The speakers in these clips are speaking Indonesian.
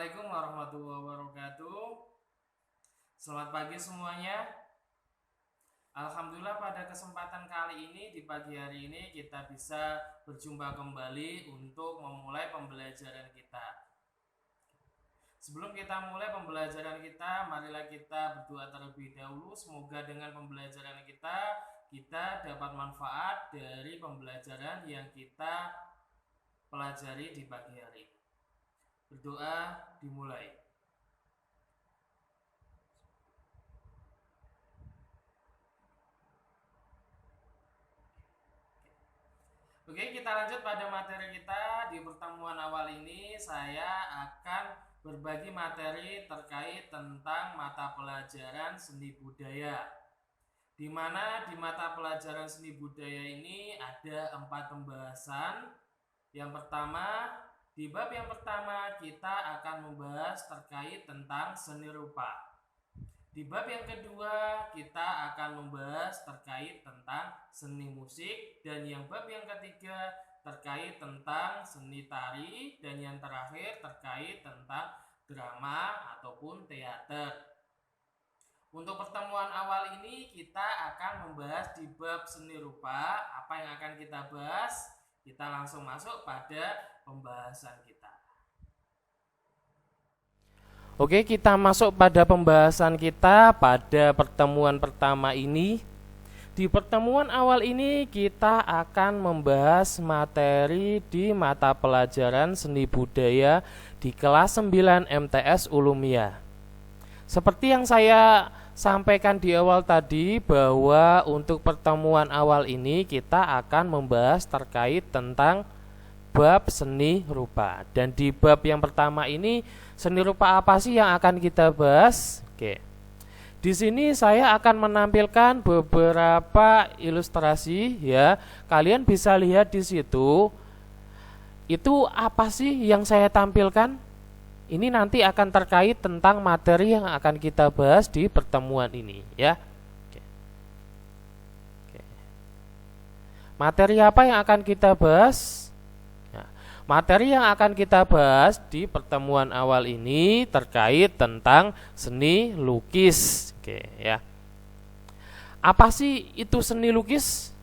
Assalamualaikum warahmatullahi wabarakatuh. Selamat pagi semuanya. Alhamdulillah pada kesempatan kali ini, di pagi hari ini kita bisa berjumpa kembali untuk memulai pembelajaran kita. Sebelum kita mulai pembelajaran kita, marilah kita berdoa terlebih dahulu. Semoga dengan pembelajaran kita dapat manfaat dari pembelajaran yang kita pelajari di pagi hari. Berdoa dimulai. Oke, kita lanjut pada materi kita. Di pertemuan awal ini saya akan berbagi materi terkait tentang mata pelajaran seni budaya, di mana di mata pelajaran seni budaya ini ada 4 pembahasan. Yang pertama, di bab yang pertama kita akan membahas terkait tentang seni rupa. Di bab yang kedua kita akan membahas terkait tentang seni musik, dan yang bab yang ketiga terkait tentang seni tari, dan yang terakhir terkait tentang drama ataupun teater. Untuk pertemuan awal ini kita akan membahas di bab seni rupa. Apa yang akan kita bahas? Kita langsung masuk pada pembahasan kita. Oke, kita masuk pada pembahasan kita pada pertemuan pertama ini. Di pertemuan awal ini kita akan membahas materi di mata pelajaran seni budaya di kelas 9 MTS Ulumiyah. Seperti yang saya sampaikan di awal tadi, bahwa untuk pertemuan awal ini kita akan membahas terkait tentang bab seni rupa. Dan di bab yang pertama ini, seni rupa apa sih yang akan kita bahas? Oke. Di sini saya akan menampilkan beberapa ilustrasi ya. Kalian bisa lihat di situ. Itu apa sih yang saya tampilkan? Ini nanti akan terkait tentang materi yang akan kita bahas di pertemuan ini ya. Oke. Materi apa yang akan kita bahas? Nah, materi yang akan kita bahas di pertemuan awal ini terkait tentang seni lukis. Oke ya. Apa sih itu seni lukis?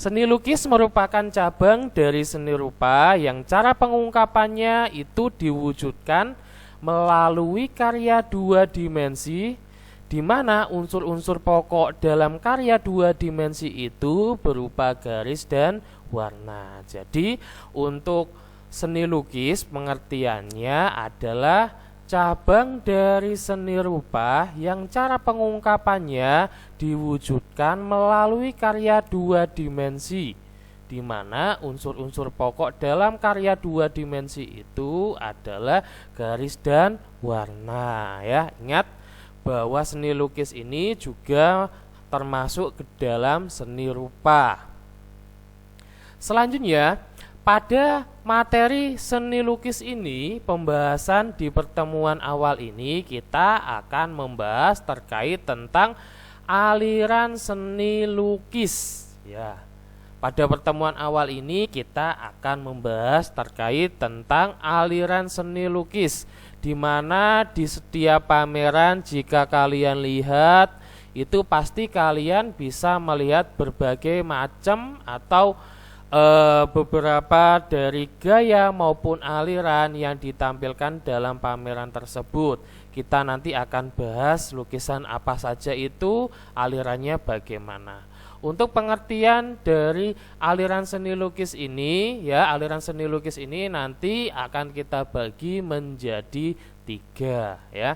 Seni lukis merupakan cabang dari seni rupa yang cara pengungkapannya itu diwujudkan melalui karya 2 dimensi, di mana unsur-unsur pokok dalam karya 2 dimensi itu berupa garis dan warna. Jadi untuk seni lukis pengertiannya adalah cabang dari seni rupa yang cara pengungkapannya diwujudkan melalui karya 2 dimensi, di mana unsur-unsur pokok dalam karya 2 dimensi itu adalah garis dan warna ya. Ingat bahwa seni lukis ini juga termasuk ke dalam seni rupa. Selanjutnya, pada materi seni lukis ini, pembahasan di pertemuan awal ini kita akan membahas terkait tentang aliran seni lukis ya. Pada pertemuan awal ini kita akan membahas terkait tentang aliran seni lukis, di mana di setiap pameran jika kalian lihat itu pasti kalian bisa melihat berbagai macam atau beberapa dari gaya maupun aliran yang ditampilkan dalam pameran tersebut. Kita nanti akan bahas lukisan apa saja itu, alirannya bagaimana. Untuk pengertian dari aliran seni lukis ini ya, aliran seni lukis ini nanti akan kita bagi menjadi 3 ya.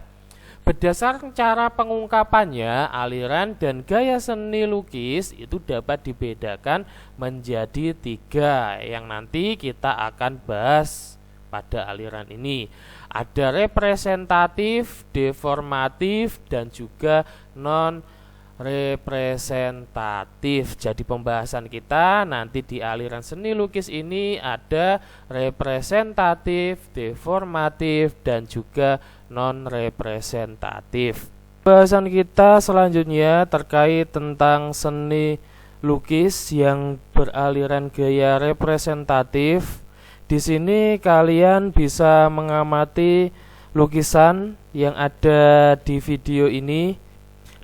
Berdasarkan cara pengungkapannya, aliran dan gaya seni lukis itu dapat dibedakan menjadi 3 yang nanti kita akan bahas pada aliran ini. Ada representatif, deformatif, dan juga non-representatif. Jadi pembahasan kita nanti di aliran seni lukis ini ada representatif, deformatif, dan juga non-representatif. Pembahasan kita selanjutnya terkait tentang seni lukis yang beraliran gaya representatif, Di sini kalian bisa mengamati lukisan yang ada di video ini.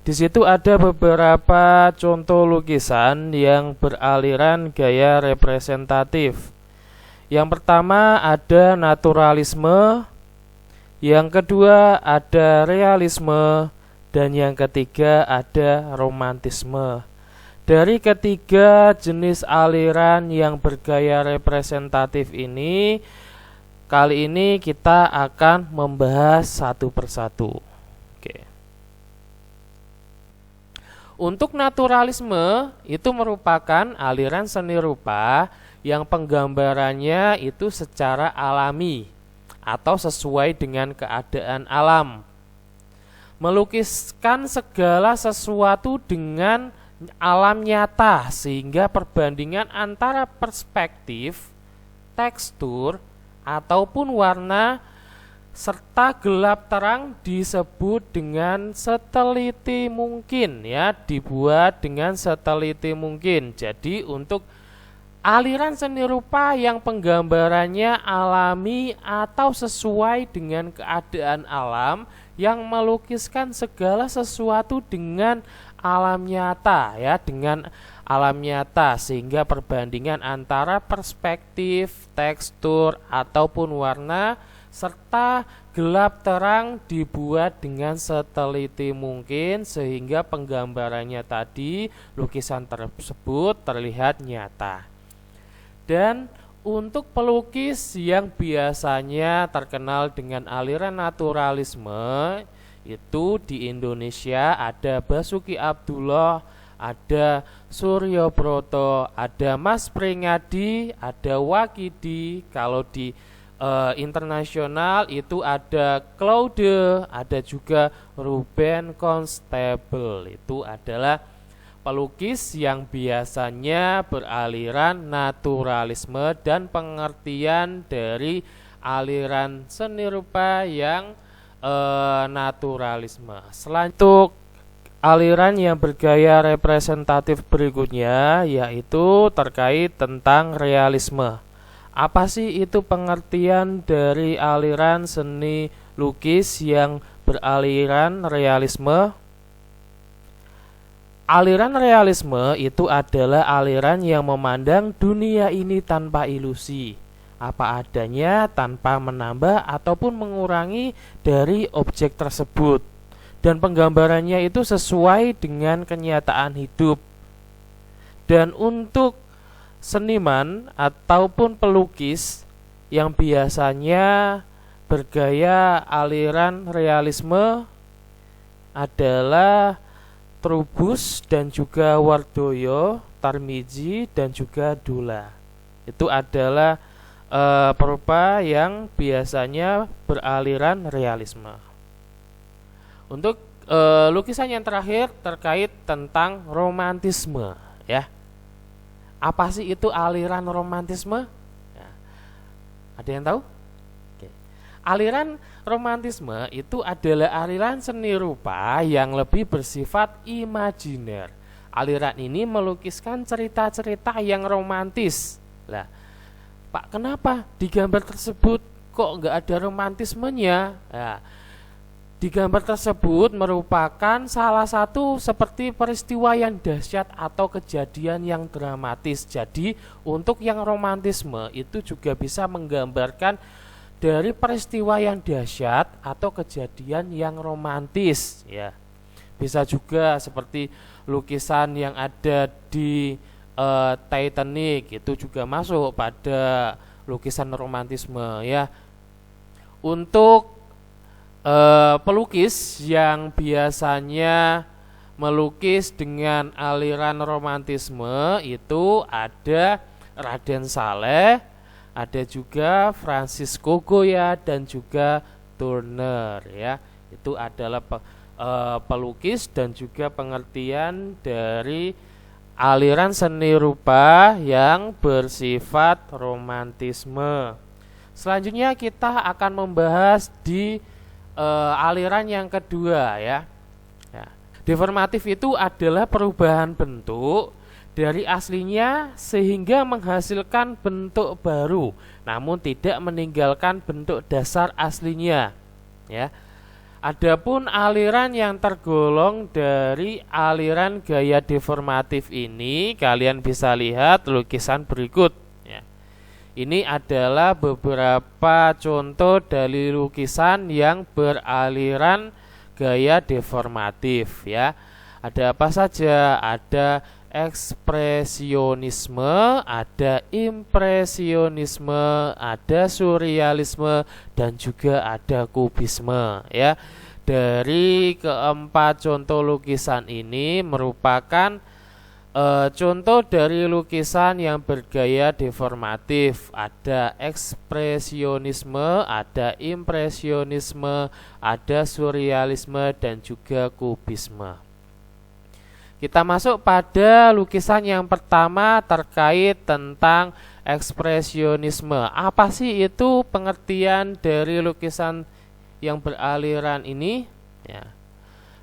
Di situ ada beberapa contoh lukisan yang beraliran gaya representatif. Yang pertama ada naturalisme, yang kedua ada realisme, dan yang ketiga ada romantisme. Dari ketiga jenis aliran yang bergaya representatif ini, kali ini kita akan membahas satu persatu. Oke. Untuk naturalisme itu merupakan aliran seni rupa yang penggambarannya itu secara alami atau sesuai dengan keadaan alam. Melukiskan segala sesuatu dengan alam nyata sehingga perbandingan antara perspektif, tekstur, ataupun warna serta gelap terang disebut dengan seteliti mungkin, ya, dibuat dengan seteliti mungkin. Jadi untuk aliran seni rupa yang penggambarannya alami atau sesuai dengan keadaan alam, yang melukiskan segala sesuatu dengan alam nyata, ya, dengan alam nyata sehingga perbandingan antara perspektif, tekstur ataupun warna serta gelap terang dibuat dengan seteliti mungkin sehingga penggambarannya tadi, lukisan tersebut terlihat nyata. Dan untuk pelukis yang biasanya terkenal dengan aliran naturalisme, itu di Indonesia ada Basuki Abdullah, ada Suryo Broto, ada Mas Pringadi, ada Wakidi. Kalau di internasional itu ada Claude, ada juga Ruben Constable. Itu adalah pelukis yang biasanya beraliran naturalisme dan pengertian dari aliran seni rupa yang naturalisme. Selanjutnya aliran yang bergaya representatif berikutnya yaitu terkait tentang realisme. Apa sih itu pengertian dari aliran seni lukis yang beraliran realisme? Aliran realisme itu adalah aliran yang memandang dunia ini tanpa ilusi, apa adanya, tanpa menambah ataupun mengurangi dari objek tersebut, dan penggambarannya itu sesuai dengan kenyataan hidup. Dan untuk seniman ataupun pelukis yang biasanya bergaya aliran realisme adalah Trubus dan juga Wardoyo, Tarmizi dan juga Dula. Itu adalah perupa yang biasanya beraliran realisme. Untuk lukisan yang terakhir terkait tentang romantisme, ya. Apa sih itu aliran romantisme? Ya. Ada yang tahu? Oke. Aliran romantisme itu adalah aliran seni rupa yang lebih bersifat imajiner. Aliran ini melukiskan cerita-cerita yang romantis. Lah, Pak, kenapa di gambar tersebut kok nggak ada romantismenya? Ya, di gambar tersebut merupakan salah satu seperti peristiwa yang dahsyat atau kejadian yang dramatis. Jadi untuk yang romantisme itu juga bisa menggambarkan dari peristiwa yang dahsyat atau kejadian yang romantis, ya. Bisa juga seperti lukisan yang ada di Titanic, itu juga masuk pada lukisan romantisme, ya. Untuk pelukis yang biasanya melukis dengan aliran romantisme itu ada Raden Saleh, ada juga Francisco Goya dan juga Turner, ya. Itu adalah pelukis dan juga pengertian dari aliran seni rupa yang bersifat romantisme. Selanjutnya kita akan membahas di aliran yang kedua, ya. Deformatif itu adalah perubahan bentuk dari aslinya sehingga menghasilkan bentuk baru, namun tidak meninggalkan bentuk dasar aslinya, ya. Adapun aliran yang tergolong dari aliran gaya deformatif ini, kalian bisa lihat lukisan berikut, ya. Ini adalah beberapa contoh dari lukisan yang beraliran gaya deformatif, ya. Ada apa saja? Ada ekspresionisme, ada impresionisme, ada surrealisme, dan juga ada kubisme, ya. Dari keempat contoh lukisan ini merupakan contoh dari lukisan yang bergaya deformatif. Ada ekspresionisme, ada impresionisme, ada surrealisme, dan juga kubisme. Kita masuk pada lukisan yang pertama terkait tentang ekspresionisme. Apa sih itu pengertian dari lukisan yang beraliran ini? Ya.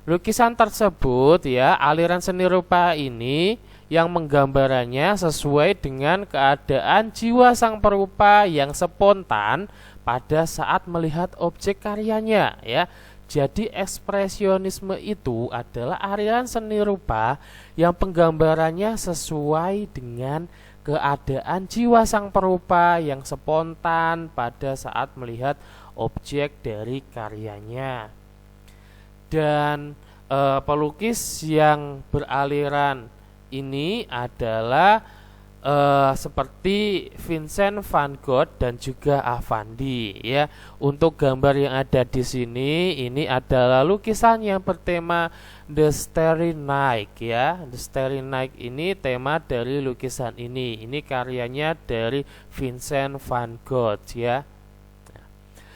Lukisan tersebut, ya, aliran seni rupa ini yang menggambarannya sesuai dengan keadaan jiwa sang perupa yang spontan pada saat melihat objek karyanya, ya. Jadi ekspresionisme itu adalah aliran seni rupa yang penggambarannya sesuai dengan keadaan jiwa sang perupa yang spontan pada saat melihat objek dari karyanya. Dan pelukis yang beraliran ini adalah seperti Vincent van Gogh dan juga Avandi, ya. Untuk gambar yang ada di sini ini adalah lukisan yang bertema The Starry Night, ya. The Starry Night ini tema dari lukisan ini. Ini karyanya dari Vincent van Gogh, ya.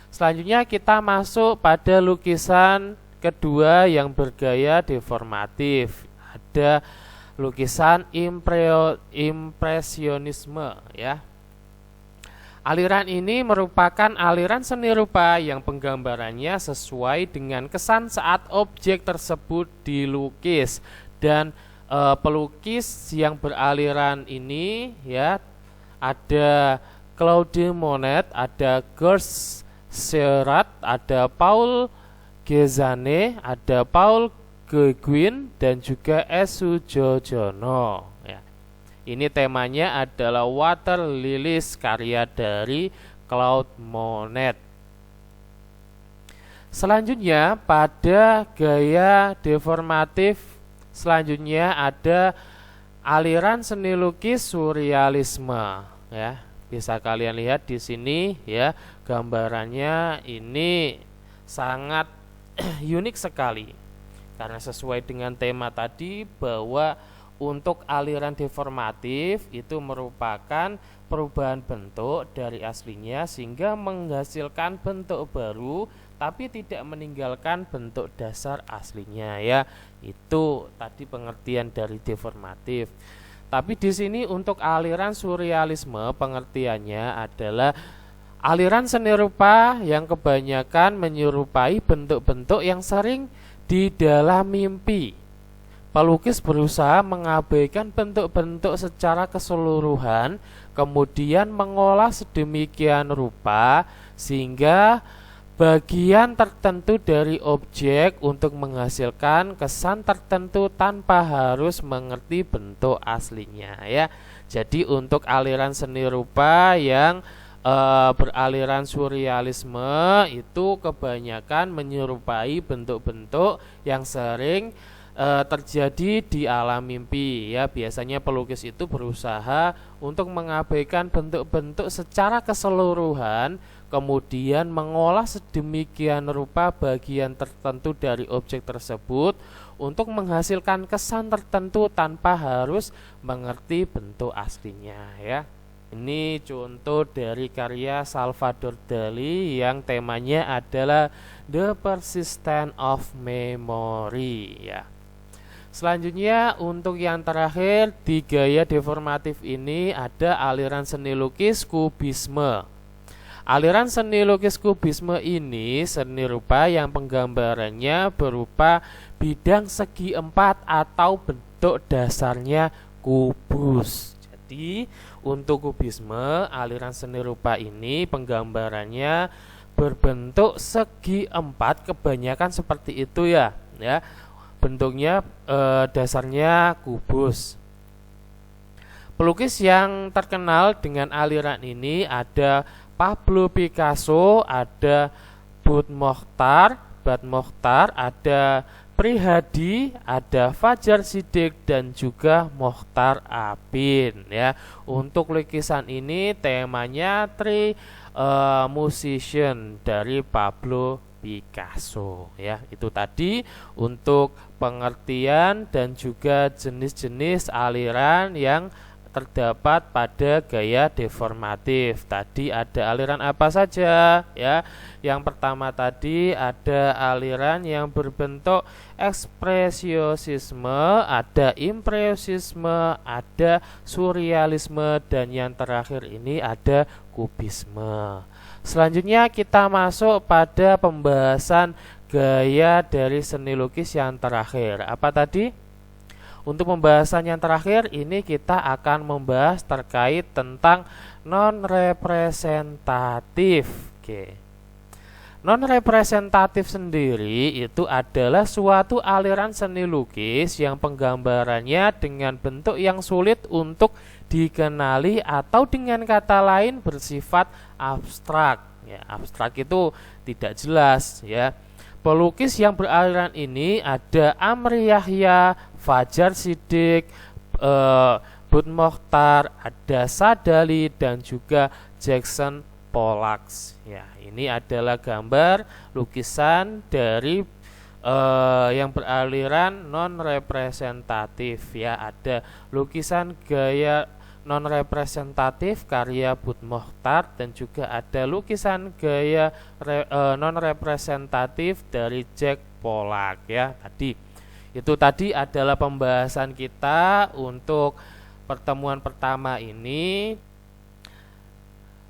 Selanjutnya kita masuk pada lukisan kedua yang bergaya deformatif. Ada lukisan impresionisme, ya. Aliran ini merupakan aliran seni rupa yang penggambarannya sesuai dengan kesan saat objek tersebut dilukis. Dan pelukis yang beraliran ini, ya, ada Claude Monet, ada Georges Seurat, ada Paul Cézanne, ada Paul Gauguin, dan juga Esu Jojono, ya. Ini temanya adalah Water Lilies, karya dari Claude Monet. Selanjutnya pada gaya deformatif selanjutnya ada aliran seni lukis surrealisme, ya. Bisa kalian lihat di sini, ya, gambarannya ini sangat unik sekali. Karena sesuai dengan tema tadi bahwa untuk aliran deformatif itu merupakan perubahan bentuk dari aslinya sehingga menghasilkan bentuk baru tapi tidak meninggalkan bentuk dasar aslinya, ya. Itu tadi pengertian dari deformatif. Tapi di sini untuk aliran surrealisme pengertiannya adalah aliran seni rupa yang kebanyakan menyerupai bentuk-bentuk yang sering di dalam mimpi. Pelukis berusaha mengabaikan bentuk-bentuk secara keseluruhan, kemudian mengolah sedemikian rupa sehingga bagian tertentu dari objek untuk menghasilkan kesan tertentu tanpa harus mengerti bentuk aslinya, ya. Jadi untuk aliran seni rupa yang beraliran surrealisme itu kebanyakan menyerupai bentuk-bentuk yang sering terjadi di alam mimpi, ya. Biasanya pelukis itu berusaha untuk mengabaikan bentuk-bentuk secara keseluruhan, kemudian mengolah sedemikian rupa bagian tertentu dari objek tersebut untuk menghasilkan kesan tertentu tanpa harus mengerti bentuk aslinya, ya. Ini contoh dari karya Salvador Dali yang temanya adalah The Persistence of Memory, ya. Selanjutnya untuk yang terakhir di gaya deformatif ini ada aliran seni lukis kubisme. Aliran seni lukis kubisme ini seni rupa yang penggambarannya berupa bidang segi empat atau bentuk dasarnya kubus. Jadi untuk kubisme aliran seni rupa ini penggambarannya berbentuk segi empat, kebanyakan seperti itu ya. Bentuknya dasarnya kubus. Pelukis yang terkenal dengan aliran ini ada Pablo Picasso, ada Bud Mokhtar, ada Prihadi, ada Fajar Siddiq dan juga Mokhtar Abin ya. Untuk lukisan ini temanya Three Musician dari Pablo Picasso ya. Itu tadi untuk pengertian dan juga jenis-jenis aliran yang terdapat pada gaya deformatif. Tadi ada aliran apa saja ya? Yang pertama tadi ada aliran yang berbentuk ekspresiosisme, ada impressionisme, ada surrealisme, dan yang terakhir ini ada kubisme. Selanjutnya kita masuk pada pembahasan gaya dari seni lukis yang terakhir. Apa tadi? Untuk pembahasan yang terakhir ini kita akan membahas terkait tentang non-representatif. Non-representatif sendiri itu adalah suatu aliran seni lukis yang penggambarannya dengan bentuk yang sulit untuk dikenali atau dengan kata lain bersifat abstrak. Ya, abstrak itu tidak jelas ya. Pelukis yang beraliran ini ada Amri Yahya, Fajar Siddiq, Bud Mokhtar, ada Sadali dan juga Jackson Pollock. Ya, ini adalah gambar lukisan dari yang beraliran non representatif ya. Ada lukisan gaya non representatif karya Bud Mokhtar dan juga ada lukisan gaya non representatif dari Jack Pollock ya. Itu tadi adalah pembahasan kita untuk pertemuan pertama ini.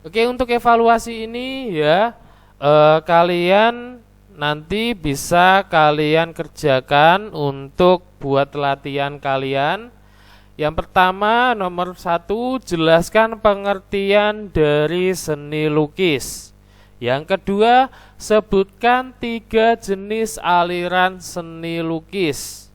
Oke, untuk evaluasi ini ya kalian nanti bisa kalian kerjakan untuk buat latihan kalian. Yang pertama, nomor 1, jelaskan pengertian dari seni lukis. Yang kedua, sebutkan 3 jenis aliran seni lukis.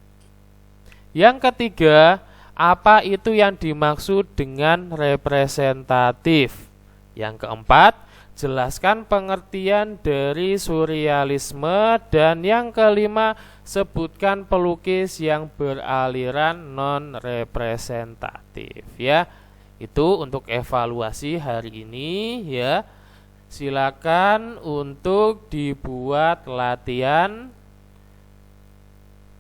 Yang ketiga, apa itu yang dimaksud dengan representatif? Yang keempat, jelaskan pengertian dari surrealisme. Dan yang kelima, sebutkan pelukis yang beraliran non-representatif ya. Itu untuk evaluasi hari ini ya. Silakan untuk dibuat latihan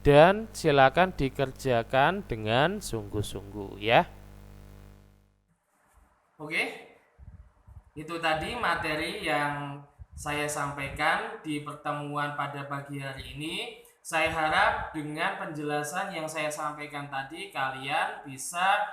dan silakan dikerjakan dengan sungguh-sungguh ya. Oke. Itu tadi materi yang saya sampaikan di pertemuan pada pagi hari ini. Saya harap dengan penjelasan yang saya sampaikan tadi kalian bisa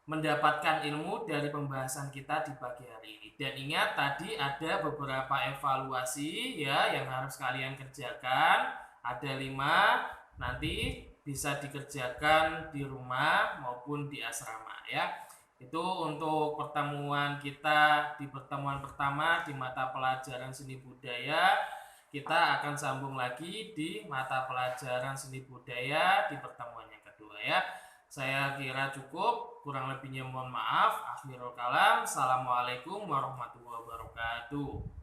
mendapatkan ilmu dari pembahasan kita di pagi hari ini. Dan ingat tadi ada beberapa evaluasi ya yang harus kalian kerjakan. Ada 5, nanti bisa dikerjakan di rumah maupun di asrama ya. Itu untuk pertemuan kita di pertemuan pertama di mata pelajaran seni budaya. Kita akan sambung lagi di mata pelajaran seni budaya di pertemuan yang kedua ya. Saya kira cukup, kurang lebihnya mohon maaf. Akhirul kalam. Assalamualaikum warahmatullahi wabarakatuh.